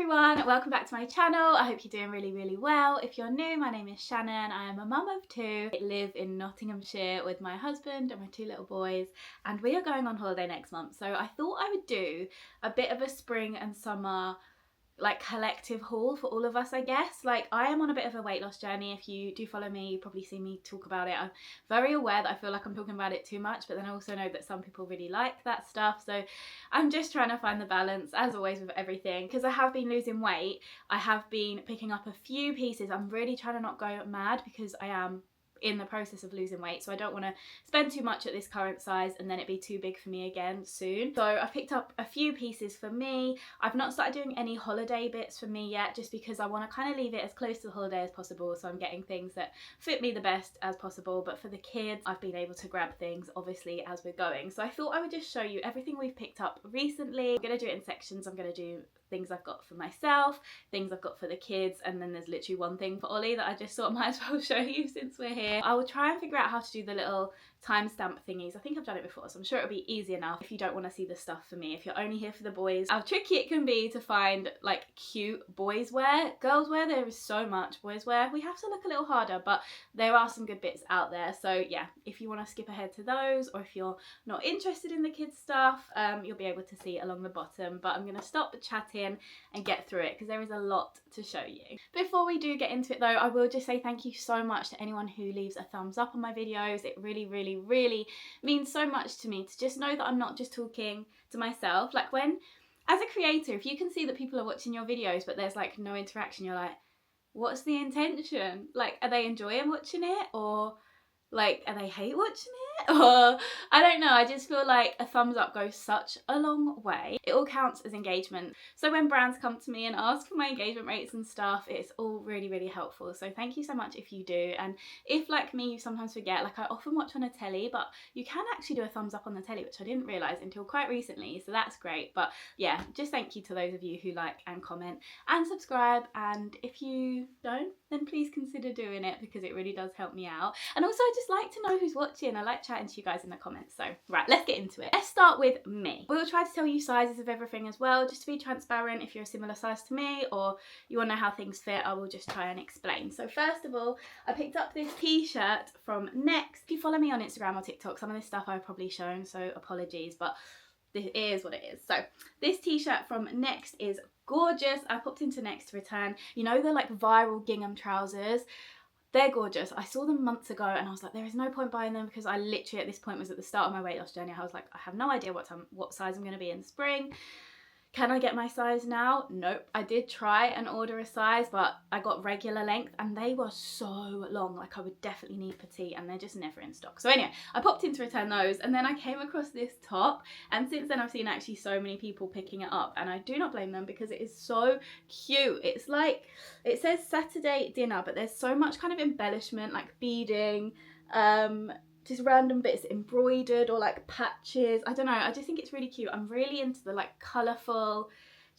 everyone, welcome back to my channel. I hope you're doing really well. If you're new, my name is Shannan. I am a mum of two. I live in Nottinghamshire with my husband and my two little boys, and we are going on holiday next month. So I thought I would do a bit of a spring and summer like collective haul for all of us, I guess. Like, I am on a bit of a weight loss journey. If you do follow me, you probably see me talk about it. I'm very aware that I feel like I'm talking about it too much, but then I also know that some people really like that stuff. So I'm just trying to find the balance, as always with everything, because I have been losing weight. I have been picking up a few pieces. I'm really trying to not go mad because I am in the process of losing weight, so I don't want to spend too much at this current size and then it be too big for me again soon. So I've picked up a few pieces for me. I've not started doing any holiday bits for me yet, just because I want to kind of leave it as close to the holiday as possible, so I'm getting things that fit me the best as possible. But for the kids, I've been able to grab things obviously as we're going, so I thought I would just show you everything we've picked up recently. I'm going to do it in sections. I'm going to do things I've got for myself, things I've got for the kids, and then there's literally one thing for Ollie that I just thought might as well show you since we're here. I will try and figure out how to do the little timestamp thingies. I think I've done it before, so I'm sure it'll be easy enough if you don't want to see the stuff for me. If you're only here for the boys, how tricky it can be to find like cute boys wear. Girls wear, there is so much. Boys wear, we have to look a little harder, but there are some good bits out there. So yeah, if you want to skip ahead to those, or if you're not interested in the kids stuff, you'll be able to see it along the bottom. But I'm going to stop chatting and get through it because there is a lot to show you. Before we do get into it though, I will just say thank you so much to anyone who leaves a thumbs up on my videos. It really means so much to me to just know that I'm not just talking to myself. Like, when, as a creator, if you can see that people are watching your videos but there's like no interaction, you're like, what's the intention? Like, are they enjoying watching it, or like, are they hate watching it? Or I don't know, I just feel like a thumbs up goes such a long way. It all counts as engagement. So when brands come to me and ask for my engagement rates and stuff, it's all really helpful. So thank you so much if you do. And if, like me, you sometimes forget, like I often watch on a telly, but you can actually do a thumbs up on the telly, which I didn't realise until quite recently. So that's great. But yeah, just thank you to those of you who like and comment and subscribe. And if you don't, then please consider doing it because it really does help me out. And also, I just like to know who's watching. I like chatting to you guys in the comments. So right, let's get into it. Let's start with me. We'll try to tell you sizes of everything as well, just to be transparent. If you're a similar size to me or you want to know how things fit, I will just try and explain. So first of all, I picked up this t-shirt from Next. If you follow me on Instagram or TikTok, some of this stuff I've probably shown, so apologies, but this is what it is. So this t-shirt from Next is gorgeous. I popped into Next to return. You know the like viral gingham trousers? They're gorgeous. I saw them months ago and I was like, there is no point buying them, because I literally at this point was at the start of my weight loss journey. I was like, I have no idea what size I'm going to be in spring. Can I get my size now? Nope. I did try and order a size, but I got regular length and they were so long. Like, I would definitely need petite and they're just never in stock. So anyway, I popped in to return those, and then I came across this top, and since then I've seen actually so many people picking it up, and I do not blame them because it is so cute. It's like, it says Saturday dinner, but there's so much kind of embellishment, like beading, just random bits embroidered or like patches. I don't know, I just think it's really cute. I'm really into the like colourful,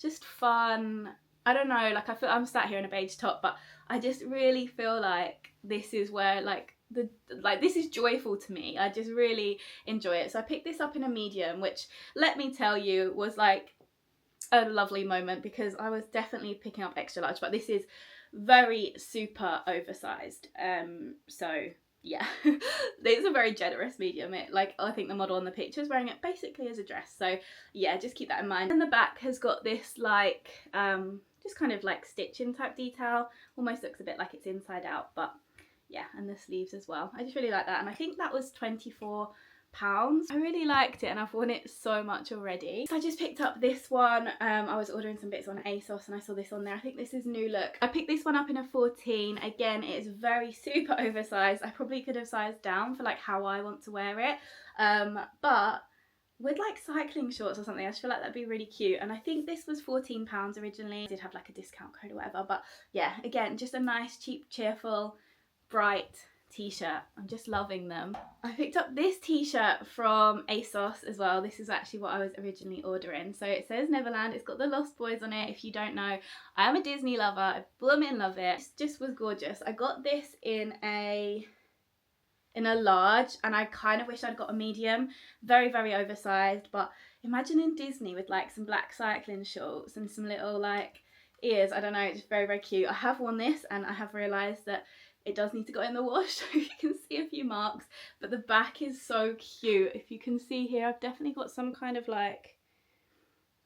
just fun, I don't know, like I feel I'm sat here in a beige top, but I just really feel like this is where this is joyful to me. I just really enjoy it. So I picked this up in a medium, which, let me tell you, was like a lovely moment because I was definitely picking up extra large, but this is very super oversized. So yeah, it's a very generous medium. I think the model on the picture is wearing it basically as a dress. So yeah, just keep that in mind. And the back has got this like, just kind of like stitching type detail. Almost looks a bit like it's inside out, but yeah, and the sleeves as well. I just really like that. And I think that was £24. I really liked it and I've worn it so much already. So I just picked up this one. I was ordering some bits on ASOS and I saw this on there. I think this is New Look. I picked this one up in a 14. Again, it is very super oversized. I probably could have sized down for like how I want to wear it. But with like cycling shorts or something, I just feel like that'd be really cute. And I think this was £14 originally. I did have like a discount code or whatever. But yeah, again, just a nice, cheap, cheerful, bright t-shirt. I'm just loving them. I picked up this t-shirt from ASOS as well. This is actually what I was originally ordering. So it says Neverland. It's got the Lost Boys on it. If you don't know, I am a Disney lover. I blooming love it. It just was gorgeous. I got this in a large, and I kind of wish I'd got a medium. Very oversized, but imagine in Disney with like some black cycling shorts and some little like ears, I don't know, it's very, very cute. I have worn this and I have realised that it does need to go in the wash, so you can see a few marks, but the back is so cute. If you can see here, I've definitely got some kind of like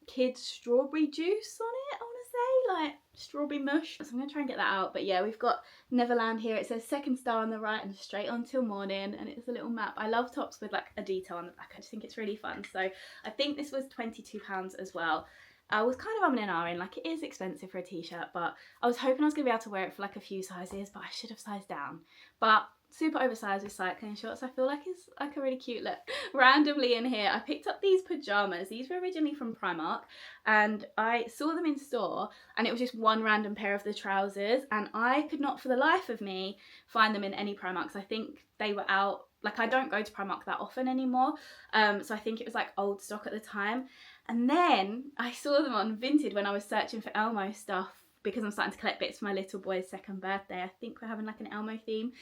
kids strawberry juice on it, I want to say, like strawberry mush. So I'm going to try and get that out. But yeah, we've got Neverland here. It says second star on the right and straight on till morning, and it's a little map. I love tops with like a detail on the back. I just think it's really fun. So I think this was £22 as well. I was kind of umming and ahhing, like it is expensive for a t-shirt, but I was hoping I was going to be able to wear it for like a few sizes, but I should have sized down. But super oversized with cycling shorts, I feel like it's like a really cute look. Randomly in here, I picked up these pyjamas. These were originally from Primark, and I saw them in store, and it was just one random pair of the trousers, and I could not for the life of me find them in any Primarks. I think they were out, like I don't go to Primark that often anymore, so I think it was like old stock at the time. And then I saw them on Vinted when I was searching for Elmo stuff, because I'm starting to collect bits for my little boy's second birthday. I think we're having like an Elmo theme.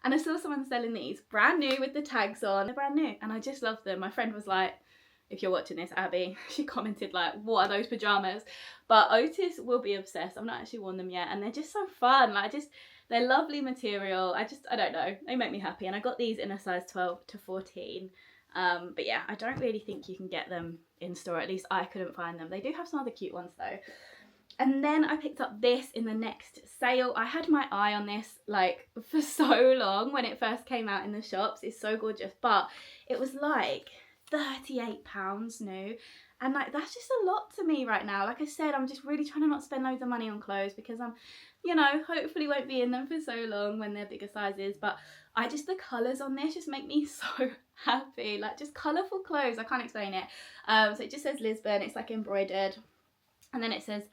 And I saw someone selling these brand new with the tags on. They're brand new and I just love them. My friend was like, if you're watching this, Abby, she commented like, what are those pyjamas? But Otis will be obsessed. I've not actually worn them yet, and they're just so fun. Like they're lovely material. I don't know, they make me happy. And I got these in a size 12 to 14. But yeah, I don't really think you can get them in store. At least I couldn't find them. They do have some other cute ones though. And then I picked up this in the next sale. I had my eye on this like for so long when it first came out in the shops. It's so gorgeous, but it was like £38 new. And like that's just a lot to me right now. Like I said, I'm just really trying to not spend loads of money on clothes, because I'm, you know, hopefully won't be in them for so long when they're bigger sizes. But the colours on this just make me so happy. Like just colourful clothes, I can't explain it. So it just says Lisbon, it's like embroidered. And then it says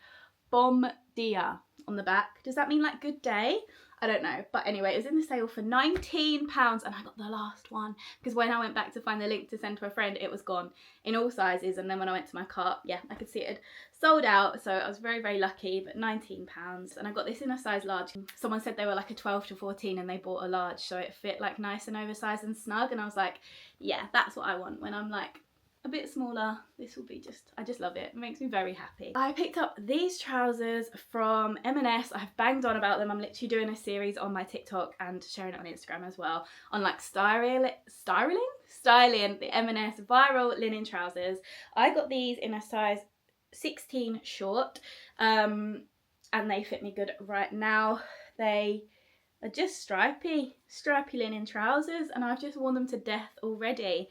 Bom dia on the back. Does that mean like good day? I don't know. But anyway, it was in the sale for £19 and I got the last one, because when I went back to find the link to send to a friend, it was gone in all sizes. And then when I went to my cart, yeah, I could see it had sold out. So I was very, very lucky, but £19. And I got this in a size large. Someone said they were like a 12 to 14 and they bought a large, so it fit like nice and oversized and snug. And I was like, yeah, that's what I want when I'm like a bit smaller. This will be just, I just love it. It makes me very happy. I picked up these trousers from M&S. I've banged on about them. I'm literally doing a series on my TikTok and sharing it on Instagram as well on like styling the M&S viral linen trousers. I got these in a size 16 short, and they fit me good right now. They are just stripy linen trousers, and I've just worn them to death already.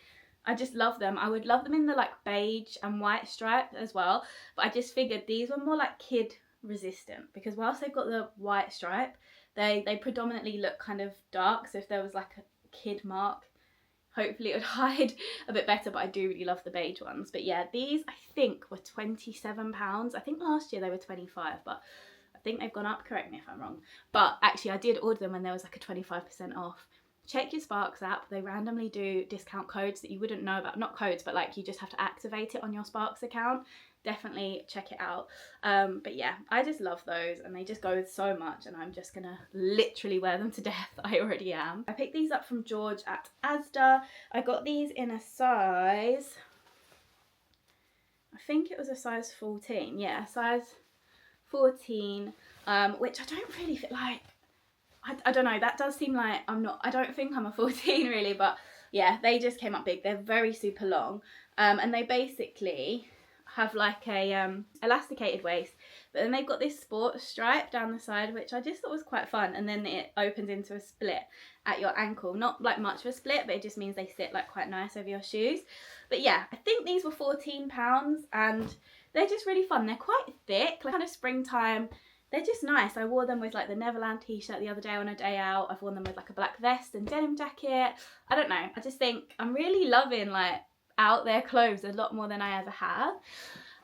I just love them. I would love them in the like beige and white stripe as well, but I just figured these were more like kid resistant, because whilst they've got the white stripe, they predominantly look kind of dark, so if there was like a kid mark, hopefully it would hide a bit better. But I do really love the beige ones. But yeah, these I think were £27. I think last year they were 25, but I think they've gone up, correct me if I'm wrong. But actually I did order them when there was like a 25% off. Check your Sparks app. They randomly do discount codes that you wouldn't know about. Not codes, but like you just have to activate it on your Sparks account. Definitely check it out. But yeah, I just love those, and they just go with so much, and I'm just gonna literally wear them to death. I already am. I picked these up from George at Asda. I got these in a size, I think it was a size 14. Yeah, size 14, which I don't really feel like, I don't know, that does seem like I don't think I'm a 14 really, but yeah, they just came up big. They're very super long, and they basically have like a elasticated waist, but then they've got this sport stripe down the side, which I just thought was quite fun, and then it opens into a split at your ankle. Not like much of a split, but it just means they sit like quite nice over your shoes. But yeah, I think these were £14, and they're just really fun. They're quite thick, like kind of springtime. They're just nice. I wore them with like the Neverland t-shirt the other day on a day out. I've worn them with like a black vest and denim jacket. I don't know, I just think I'm really loving like out there clothes a lot more than I ever have.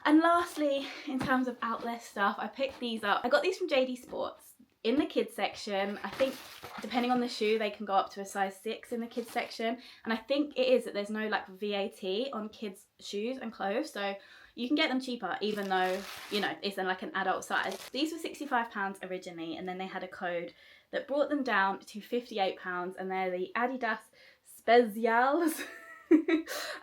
And lastly, in terms of out there stuff, I picked these up. I got these from JD Sports in the kids section. I think depending on the shoe, they can go up to a size 6 in the kids section. And I think it is that there's no like VAT on kids shoes and clothes, so you can get them cheaper, even though, you know, it's in like an adult size. These were £65 originally, and then they had a code that brought them down to £58, and they're the Adidas Specials.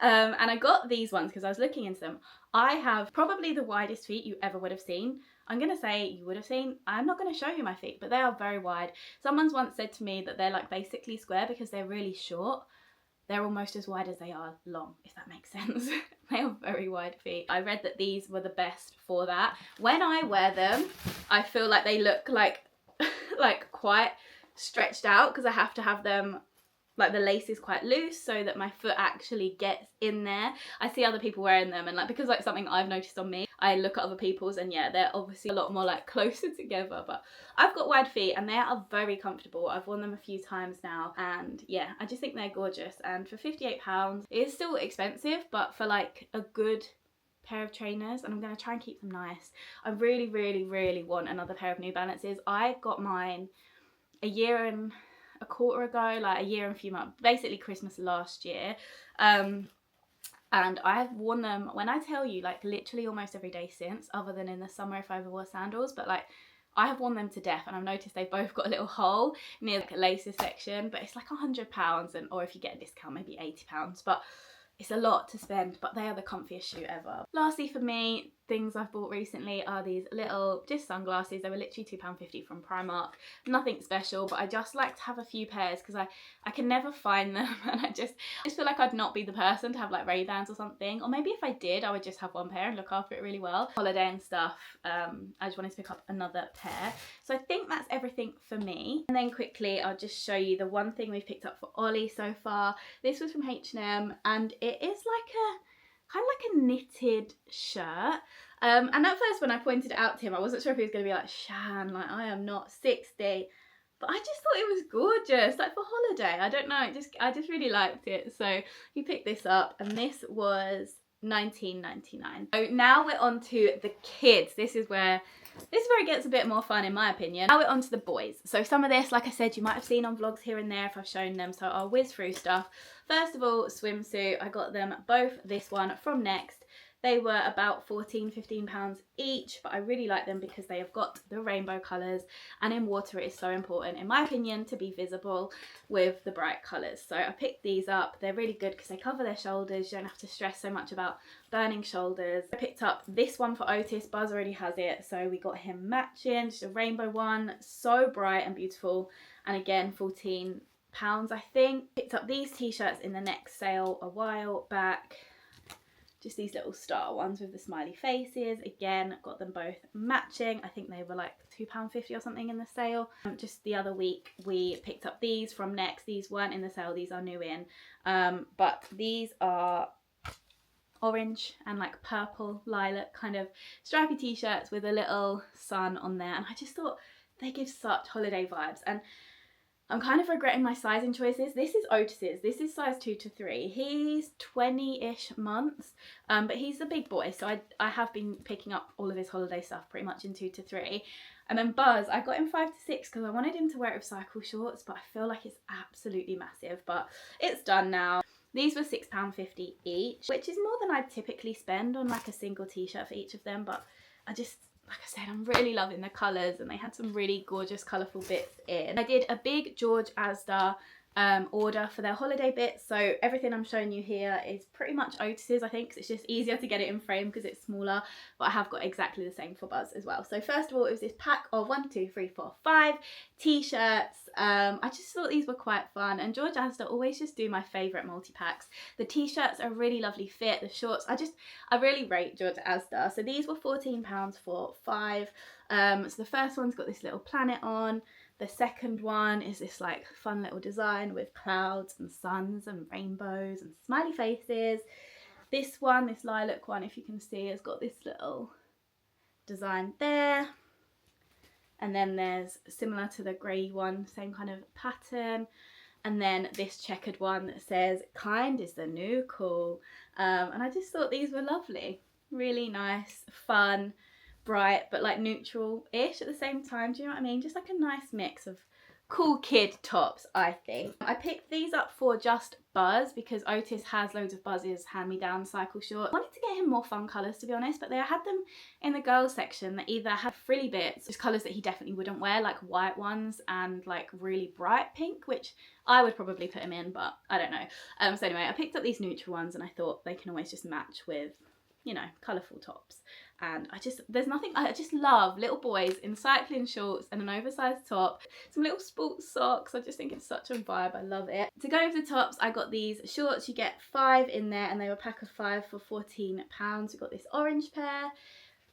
And I got these ones because I was looking into them. I have probably the widest feet you ever would have seen. I'm going to say you would have seen, I'm not going to show you my feet, but they are very wide. Someone's once said to me that they're like basically square because they're really short. They're almost as wide as they are long, if that makes sense. They have very wide feet. I read that these were the best for that. When I wear them, I feel like they look like like quite stretched out because I have to have them, like the lace is quite loose so that my foot actually gets in there. I see other people wearing them, and like, because like something I've noticed on me, I look at other people's and yeah, they're obviously a lot more like closer together, but I've got wide feet and they are very comfortable. I've worn them a few times now, and yeah, I just think they're gorgeous. And for £58, it is still expensive, but for like a good pair of trainers, and I'm going to try and keep them nice. I really, really, really want another pair of New Balances. I got mine a year and a quarter ago, like a year and a few months, basically Christmas last year. And I've worn them, when I tell you, like literally almost every day since, other than in the summer if I ever wore sandals, but like I have worn them to death, and I've noticed they've both got a little hole near like a laces section, but it's like £100, and or if you get a discount maybe £80, but it's a lot to spend, but they are the comfiest shoe ever. Lastly for me, things I've bought recently are these little just sunglasses. They were literally £2.50 from Primark. Nothing special, but I just like to have a few pairs because I can never find them, and I just feel like I'd not be the person to have like Ray-Bans or something. Or maybe if I did, I would just have one pair and look after it really well. Holiday and stuff, I just wanted to pick up another pair. So I think that's everything for me. And then quickly, I'll just show you the one thing we've picked up for Ollie so far. This was from H&M, and it is like a kind of like a knitted shirt. And at first when I pointed it out to him, I wasn't sure if he was going to be like, Shan, like I am not 60. But I just thought it was gorgeous, like for holiday. I don't know, I just really liked it. So he picked this up, and this was £19.99. So now we're on to the kids. This is where it gets a bit more fun in my opinion. Now we're on to the boys. So some of this, like I said, you might have seen on vlogs here and there if I've shown them, so I'll whiz through stuff. First of all, swimsuit. I got them both, this one from Next. They were about £14–15 each, but I really like them because they have got the rainbow colours, and in water it is so important, in my opinion, to be visible with the bright colours. So I picked these up. They're really good because they cover their shoulders. You don't have to stress so much about burning shoulders. I picked up this one for Otis. Buzz already has it, so we got him matching, just a rainbow one, so bright and beautiful, and again £14 I think. Picked up these t-shirts in the Next sale a while back. Just these little star ones with the smiley faces. Again, got them both matching. I think they were like £2.50 or something in the sale. Just the other week we picked up these from Next. These weren't in the sale, these are new in. But these are orange and like purple lilac kind of stripy t-shirts with a little sun on there, and I just thought they give such holiday vibes. And I'm kind of regretting my sizing choices. This is Otis's. This is size 2 to 3. He's 20-ish months, but he's a big boy, so I have been picking up all of his holiday stuff pretty much in 2 to 3. And then Buzz, I got him 5 to 6 because I wanted him to wear it with cycle shorts, but I feel like it's absolutely massive. But it's done now. These were £6.50 each, which is more than I typically spend on like a single t-shirt for each of them, but I just, like I said, I'm really loving the colours, and they had some really gorgeous colourful bits in. I did a big George Asda order for their holiday bits, so everything I'm showing you here is pretty much Otis's, I think, 'cause it's just easier to get it in frame because it's smaller, but I have got exactly the same for Buzz as well. So first of all, it was this pack of 5 t-shirts. I just thought these were quite fun, and George Asda always just do my favourite multi-packs. The t-shirts are really lovely fit, the shorts, I really rate George Asda. So these were £14 for 5. So the first one's got this little planet on. The second one is this like fun little design with clouds and suns and rainbows and smiley faces. This one, this lilac one, if you can see, has got this little design there. And then there's, similar to the grey one, same kind of pattern. And then this checkered one that says, kind is the new cool. And I just thought these were lovely. Really nice, fun, bright, but like neutral-ish at the same time. Do you know what I mean? Just like a nice mix of cool kid tops, I think. I picked these up for just Buzz because Otis has loads of Buzz's hand-me-down cycle shorts. I wanted to get him more fun colours, to be honest, but I had them in the girls section that either had frilly bits, just colours that he definitely wouldn't wear, like white ones and like really bright pink, which I would probably put him in, but I don't know. So anyway, I picked up these neutral ones, and I thought they can always just match with you know, colourful tops. And I just love little boys in cycling shorts and an oversized top, some little sports socks. I just think it's such a vibe. I love it. To go with the tops, I got these shorts. You get 5 in there and they were a pack of 5 for £14. We got this orange pair,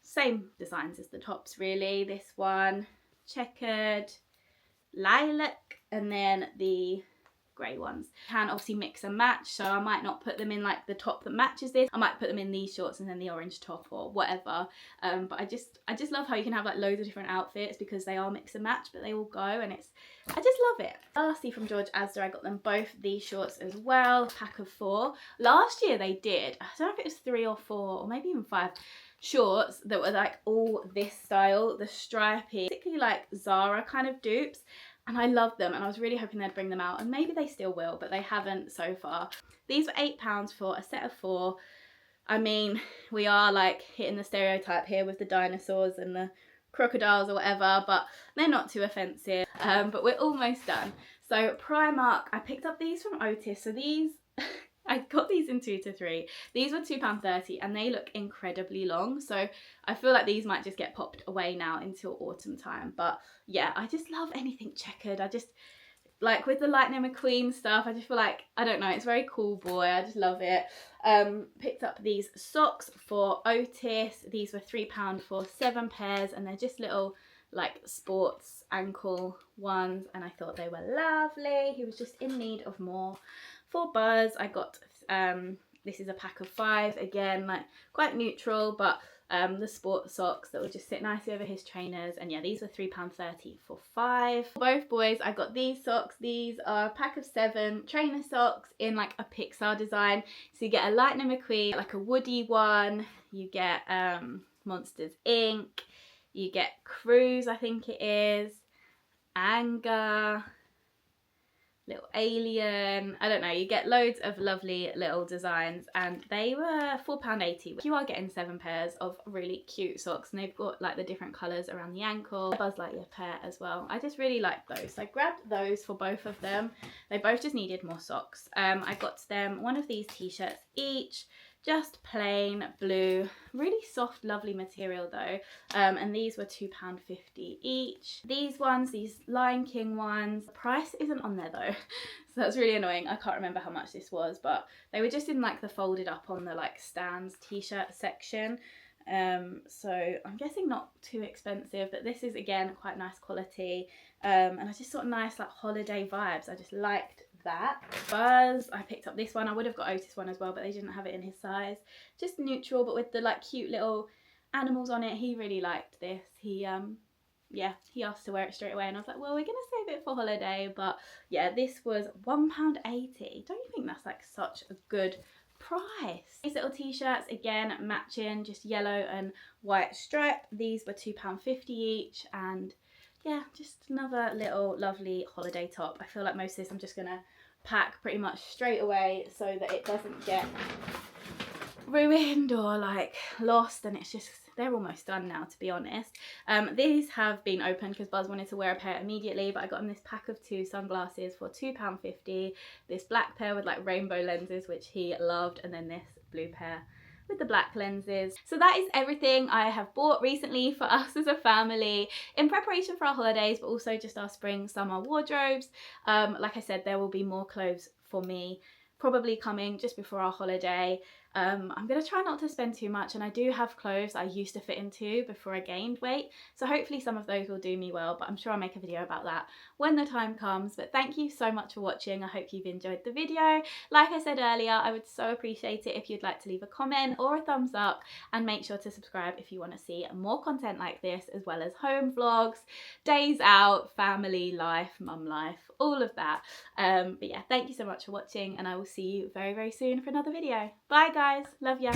same designs as the tops really. This one, checkered, lilac, and then the grey ones. You can obviously mix and match, so I might not put them in like the top that matches this. I might put them in these shorts and then the orange top or whatever. But I just love how you can have like loads of different outfits because they are mix and match, but they all go, and I just love it. Lastly, from George Asda, I got them both these shorts as well, pack of 4. Last year they did, I don't know if it was 3 or 4 or maybe even 5 shorts that were like all this style, the stripy, particularly like Zara kind of dupes. And I love them, and I was really hoping they'd bring them out, and maybe they still will, but they haven't so far. These were £8 for a set of 4. I mean, we are like hitting the stereotype here with the dinosaurs and the crocodiles or whatever, but they're not too offensive. But we're almost done. So Primark, I picked up these from Otis. So these, I got these in 2 to 3. These were £2.30 and they look incredibly long. So I feel like these might just get popped away now until autumn time. But yeah, I just love anything checkered. I just, like with the Lightning McQueen stuff, I just feel like, I don't know, it's very cool boy. I just love it. Picked up these socks for Otis. These were £3 for 7 pairs, and they're just little like sports ankle ones, and I thought they were lovely. He was just in need of more. For Buzz, I got this is a pack of 5, again like quite neutral, but the sport socks that will just sit nicely over his trainers, and yeah, these were £3.30 for 5. For both boys, I got these socks. These are a pack of 7 trainer socks in like a Pixar design. So you get a Lightning McQueen, like a Woody one, you get Monsters Inc., you get Cruise, I think it is, Anger, little alien, I don't know, you get loads of lovely little designs, and they were £4.80. You are getting 7 pairs of really cute socks, and they've got like the different colours around the ankle. Buzz Lightyear pair as well. I just really like those, so I grabbed those for both of them. They both just needed more socks. I got them one of these t-shirts each, just plain blue, really soft lovely material though, and these were £2.50 each. These ones, these Lion King ones, the price isn't on there though, so that's really annoying. I can't remember how much this was, but they were just in like the folded up on the like stands t-shirt section, so I'm guessing not too expensive, but this is again quite nice quality, and I just thought nice like holiday vibes. I just liked that. Buzz, I picked up this one. I would have got Otis one as well, but they didn't have it in his size. Just neutral, but with the like cute little animals on it. He really liked this. He yeah, he asked to wear it straight away, and I was like, well, we're gonna save it for holiday. But yeah, this was £1.80. Don't you think that's like such a good price? These little t-shirts, again matching, just yellow and white stripe. These were £2.50 each, and yeah, just another little lovely holiday top. I feel like most of this I'm just gonna pack pretty much straight away so that it doesn't get ruined or like lost, and it's just, they're almost done now, to be honest. These have been opened because Buzz wanted to wear a pair immediately, but I got him this pack of 2 sunglasses for £2.50. This black pair with like rainbow lenses, which he loved, and then this blue pair with the black lenses. So that is everything I have bought recently for us as a family in preparation for our holidays, but also just our spring summer wardrobes. Like I said, there will be more clothes for me probably coming just before our holiday. I'm going to try not to spend too much, and I do have clothes I used to fit into before I gained weight, so hopefully some of those will do me well, but I'm sure I'll make a video about that when the time comes. But thank you so much for watching. I hope you've enjoyed the video. Like I said earlier, I would so appreciate it if you'd like to leave a comment or a thumbs up, and make sure to subscribe if you want to see more content like this, as well as home vlogs, days out, family life, mum life, all of that. But yeah, thank you so much for watching, and I will see you very, very soon for another video. Bye guys, love ya.